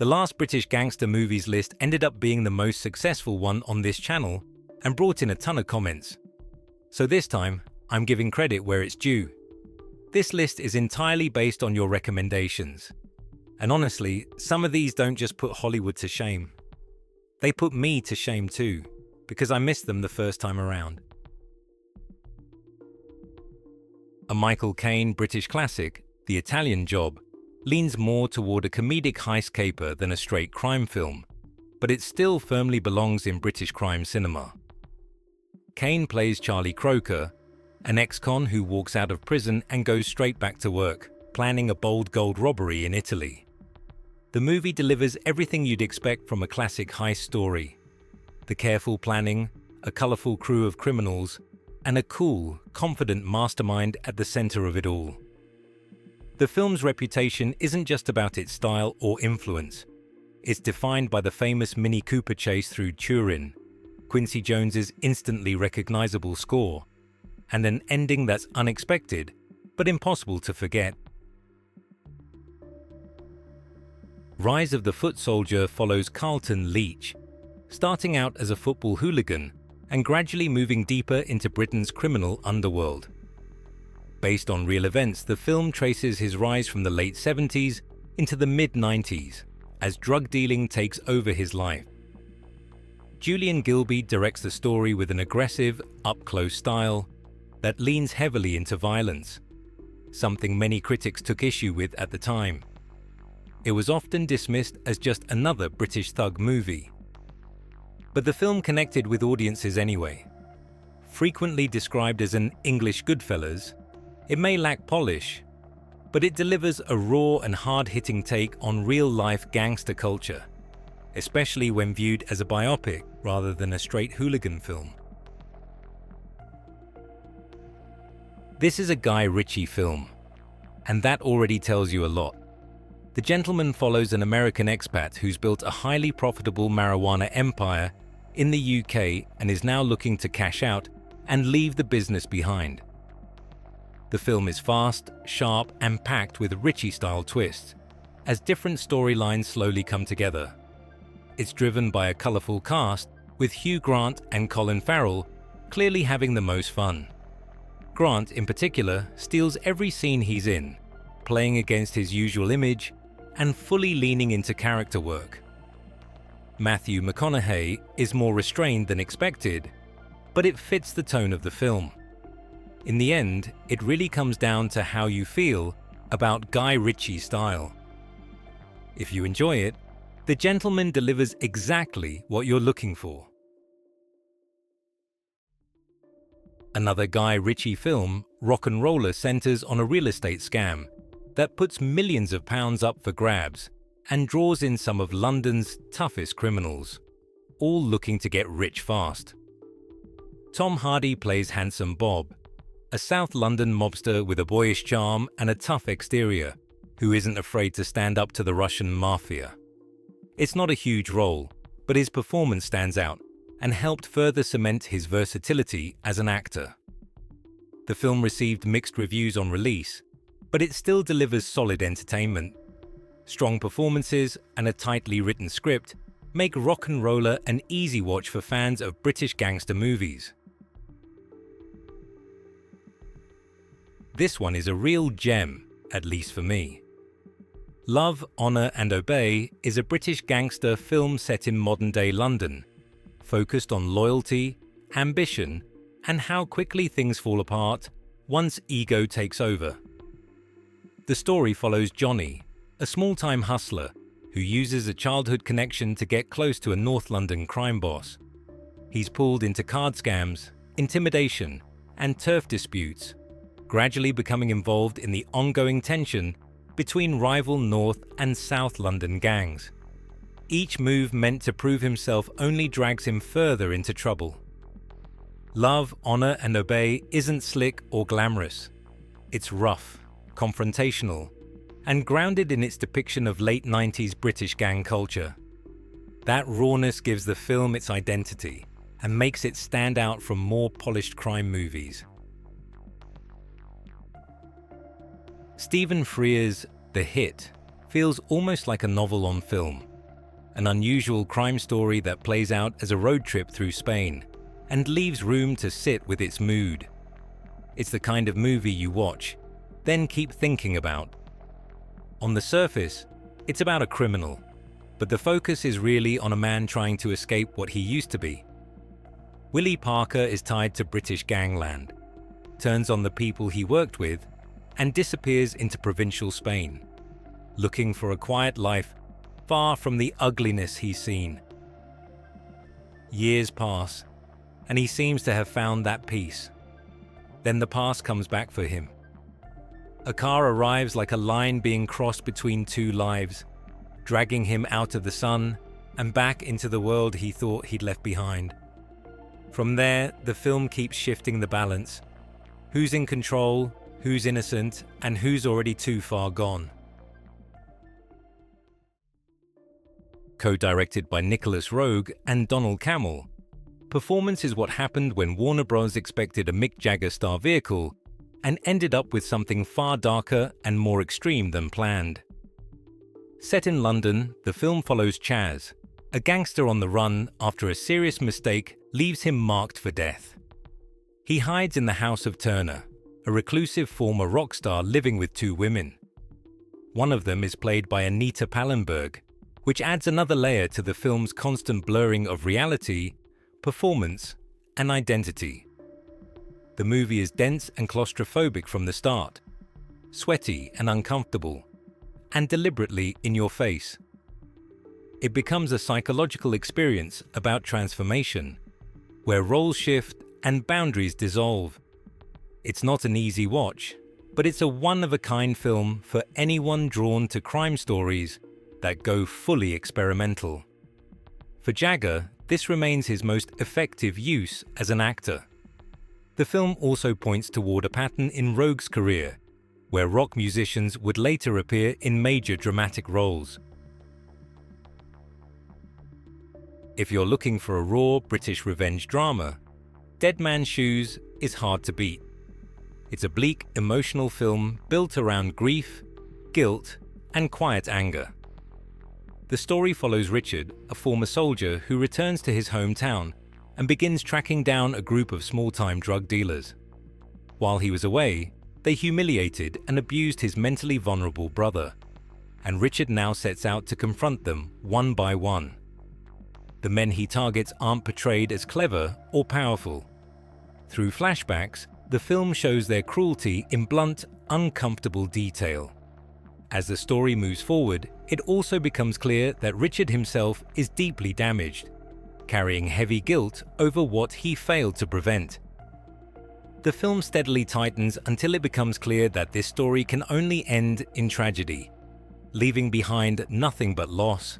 The last British gangster movies list ended up being the most successful one on this channel and brought in a ton of comments. So this time, I'm giving credit where it's due. This list is entirely based on your recommendations. And honestly, some of these don't just put Hollywood to shame. They put me to shame too, because I missed them the first time around. A Michael Caine British classic, The Italian Job, leans more toward a comedic heist caper than a straight crime film, but it still firmly belongs in British crime cinema. Caine plays Charlie Croker, an ex-con who walks out of prison and goes straight back to work, planning a bold gold robbery in Italy. The movie delivers everything you'd expect from a classic heist story. The careful planning, a colourful crew of criminals, and a cool, confident mastermind at the centre of it all. The film's reputation isn't just about its style or influence. It's defined by the famous Mini Cooper chase through Turin, Quincy Jones's instantly recognizable score, and an ending that's unexpected, but impossible to forget. Rise of the Foot Soldier follows Carlton Leach, starting out as a football hooligan and gradually moving deeper into Britain's criminal underworld. Based on real events, the film traces his rise from the late 70s into the mid-90s as drug dealing takes over his life. Julian Gilby directs the story with an aggressive, up-close style that leans heavily into violence, something many critics took issue with at the time. It was often dismissed as just another British thug movie. But the film connected with audiences anyway. Frequently described as an English Goodfellas, it may lack polish, but it delivers a raw and hard-hitting take on real-life gangster culture, especially when viewed as a biopic rather than a straight hooligan film. This is a Guy Ritchie film, and that already tells you a lot. The gentleman follows an American expat who's built a highly profitable marijuana empire in the UK and is now looking to cash out and leave the business behind. The film is fast, sharp, and packed with Ritchie-style twists, as different storylines slowly come together. It's driven by a colourful cast, with Hugh Grant and Colin Farrell clearly having the most fun. Grant, in particular, steals every scene he's in, playing against his usual image and fully leaning into character work. Matthew McConaughey is more restrained than expected, but it fits the tone of the film. In the end, it really comes down to how you feel about Guy Ritchie's style. If you enjoy it, The Gentleman delivers exactly what you're looking for. Another Guy Ritchie film, RocknRolla, centers on a real estate scam that puts millions of pounds up for grabs and draws in some of London's toughest criminals, all looking to get rich fast. Tom Hardy plays Handsome Bob, a South London mobster with a boyish charm and a tough exterior, who isn't afraid to stand up to the Russian mafia. It's not a huge role, but his performance stands out and helped further cement his versatility as an actor. The film received mixed reviews on release, but it still delivers solid entertainment. Strong performances and a tightly written script make RocknRolla an easy watch for fans of British gangster movies. This one is a real gem, at least for me. Love, Honour and Obey is a British gangster film set in modern-day London, focused on loyalty, ambition, and how quickly things fall apart once ego takes over. The story follows Johnny, a small-time hustler who uses a childhood connection to get close to a North London crime boss. He's pulled into card scams, intimidation, and turf disputes, gradually becoming involved in the ongoing tension between rival North and South London gangs. Each move meant to prove himself only drags him further into trouble. Love, Honour and Obey isn't slick or glamorous. It's rough, confrontational, and grounded in its depiction of late 90s British gang culture. That rawness gives the film its identity and makes it stand out from more polished crime movies. Stephen Frears' The Hit feels almost like a novel on film, an unusual crime story that plays out as a road trip through Spain and leaves room to sit with its mood. It's the kind of movie you watch, then keep thinking about. On the surface, it's about a criminal, but the focus is really on a man trying to escape what he used to be. Willie Parker is tied to British gangland, turns on the people he worked with, and disappears into provincial Spain, looking for a quiet life far from the ugliness he's seen. Years pass, and he seems to have found that peace. Then the past comes back for him. A car arrives like a line being crossed between two lives, dragging him out of the sun and back into the world he thought he'd left behind. From there, the film keeps shifting the balance. Who's in control, who's innocent, and who's already too far gone. Co-directed by Nicholas Roeg and Donald Cammell, Performance is what happened when Warner Bros. Expected a Mick Jagger star vehicle and ended up with something far darker and more extreme than planned. Set in London, the film follows Chaz, a gangster on the run after a serious mistake leaves him marked for death. He hides in the house of Turner, a reclusive former rock star living with two women. One of them is played by Anita Pallenberg, which adds another layer to the film's constant blurring of reality, performance, and identity. The movie is dense and claustrophobic from the start, sweaty and uncomfortable, and deliberately in your face. It becomes a psychological experience about transformation, where roles shift and boundaries dissolve. It's not an easy watch, but it's a one-of-a-kind film for anyone drawn to crime stories that go fully experimental. For Jagger, this remains his most effective use as an actor. The film also points toward a pattern in Roeg's career, where rock musicians would later appear in major dramatic roles. If you're looking for a raw British revenge drama, Dead Man's Shoes is hard to beat. It's a bleak, emotional film built around grief, guilt, and quiet anger. The story follows Richard, a former soldier who returns to his hometown and begins tracking down a group of small-time drug dealers. While he was away, they humiliated and abused his mentally vulnerable brother, and Richard now sets out to confront them one by one. The men he targets aren't portrayed as clever or powerful. Through flashbacks, the film shows their cruelty in blunt, uncomfortable detail. As the story moves forward, it also becomes clear that Richard himself is deeply damaged, carrying heavy guilt over what he failed to prevent. The film steadily tightens until it becomes clear that this story can only end in tragedy, leaving behind nothing but loss,